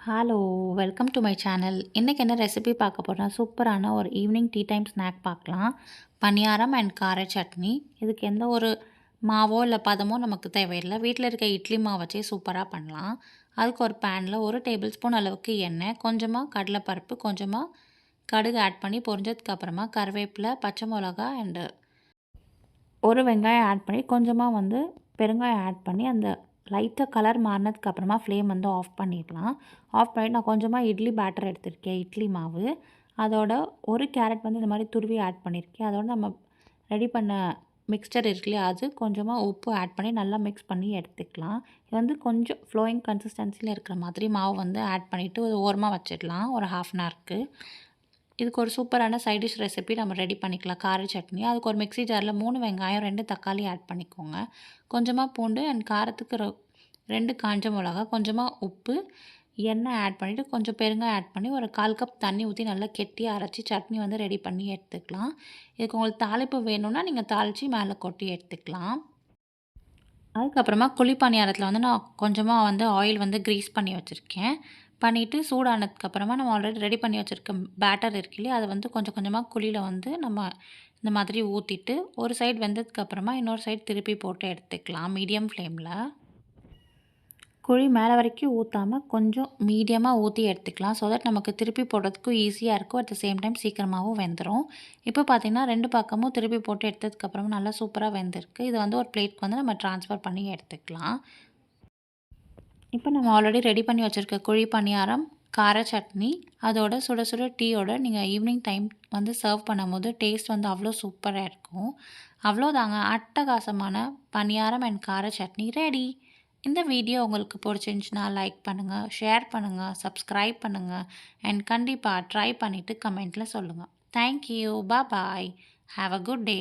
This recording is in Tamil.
Hello! Welcome to my channel. இன்றைக்கி என்ன ரெசிபி பார்க்க போறோம்னா, சூப்பரான ஒரு ஈவினிங் டீ டைம் ஸ்நாக் பார்க்கலாம். பணியாரம் அண்ட் கார சட்னி. இதுக்கு எந்த ஒரு மாவோ இல்லை பதமோ நமக்கு தேவையில்லை. வீட்டில் இருக்க இட்லி மாவு வச்சே சூப்பராக பண்ணலாம். அதுக்கு ஒரு பேனில் 1 டேபிள் ஸ்பூன் அளவுக்கு எண்ணெய், கொஞ்சமாக கடலைப்பருப்பு, கொஞ்சமாக கடுகு ஆட் பண்ணி பொரிஞ்சதுக்கு அப்புறமா கருவேப்பிலை, பச்சை மிளகா அண்டு ஒரு வெங்காயம் ஆட் பண்ணி கொஞ்சமாக பெருங்காயம் ஆட் பண்ணி அந்த லைட்டாக கலர் மாறினதுக்கு அப்புறமா ஃப்ளேம் ஆஃப் பண்ணிடலாம். ஆஃப் பண்ணிவிட்டு நான் கொஞ்சமாக இட்லி பேட்டர் எடுத்திருக்கேன், இட்லி மாவு. அதோட ஒரு கேரட் இந்த மாதிரி துருவி ஆட் பண்ணியிருக்கேன். அதோட நம்ம ரெடி பண்ண மிக்ஸ்சர் இருக்கு இல்லையா, அது கொஞ்சமாக உப்பு ஆட் பண்ணி நல்லா மிக்ஸ் பண்ணி எடுத்துக்கலாம். இது கொஞ்சம் ஃப்ளோயிங் கன்சிஸ்டன்சியில் இருக்கிற மாதிரி மாவு ஆட் பண்ணிவிட்டு ஒரு ஓரமாக வச்சிடலாம் ஒரு ½ அன் ஹவருக்கு. இதுக்கு ஒரு சூப்பரான சைட் டிஷ் ரெசிபி நம்ம ரெடி பண்ணிக்கலாம், கார சட்னி. அதுக்கு ஒரு மிக்ஸி ஜாரில் 3 வெங்காயம், 2 தக்காளி ஆட் பண்ணிக்கோங்க. கொஞ்சமாக பூண்டு அண்ட் காரத்துக்கு 2 காஞ்ச மிளகா, கொஞ்சமாக உப்பு, எண்ணெய் ஆட் பண்ணிவிட்டு கொஞ்சம் பெருங்காயம் ஆட் பண்ணி ஒரு 1/4 கப் தண்ணி ஊற்றி நல்லா கெட்டியாக அரைச்சி சட்னி ரெடி பண்ணி எடுத்துக்கலாம். இதுக்கு உங்களுக்கு தாளிப்பு வேணும்னா நீங்கள் தாளித்து மேலே கொட்டி எடுத்துக்கலாம். அதுக்கப்புறமா குழி பணியாரத்தில் நான் கொஞ்சமாக ஆயில் க்ரீஸ் பண்ணி வச்சுருக்கேன். பண்ணிவிட்டு சூடானதுக்கப்புறமா நம்ம ஆல்ரெடி ரெடி பண்ணி வச்சுருக்க பேட்டர் இருக்கு இல்லையா, அதை கொஞ்சம் கொஞ்சமாக குழியில் நம்ம இந்த மாதிரி ஊற்றிட்டு ஒரு சைடு வெந்ததுக்கப்புறமா இன்னொரு சைடு திருப்பி போட்டு எடுத்துக்கலாம் மீடியம் ஃப்ளேமில். குழி மேலே வரைக்கும் ஊற்றாமல் கொஞ்சம் மீடியமாக ஊற்றி எடுத்துக்கலாம். ஸோ தட் நமக்கு திருப்பி போடுறதுக்கும் ஈஸியாக இருக்கும். அட் த சேம் டைம் சீக்கிரமாகவும் வெந்துடும். இப்போ பார்த்திங்கன்னா 2 பக்கமும் திருப்பி போட்டு எடுத்ததுக்கப்புறமா நல்லா சூப்பராக வெந்திருக்கு. இது ஒரு பிளேட்க்கு நம்ம ட்ரான்ஸ்ஃபர் பண்ணி எடுத்துக்கலாம். இப்போ நம்ம ஆல்ரெடி ரெடி பண்ணி வச்சுருக்க குழி பணியாரம், கார சட்னி, அதோட சுட சுட டீயோட நீங்கள் ஈவினிங் டைம் சர்வ் பண்ணும்போது டேஸ்ட் அவ்வளோ சூப்பராக இருக்கும். அவ்வளோதாங்க, அட்டகாசமான பணியாரம் அண்ட் கார சட்னி ரெடி. இந்த வீடியோ உங்களுக்கு பிடிச்சிருந்துச்சுன்னா லைக் பண்ணுங்கள், ஷேர் பண்ணுங்கள், சப்ஸ்கிரைப் பண்ணுங்கள் அண்ட் கண்டிப்பாக ட்ரை பண்ணிவிட்டு கமெண்ட்டில் சொல்லுங்கள். Thank you, bye, have a good day.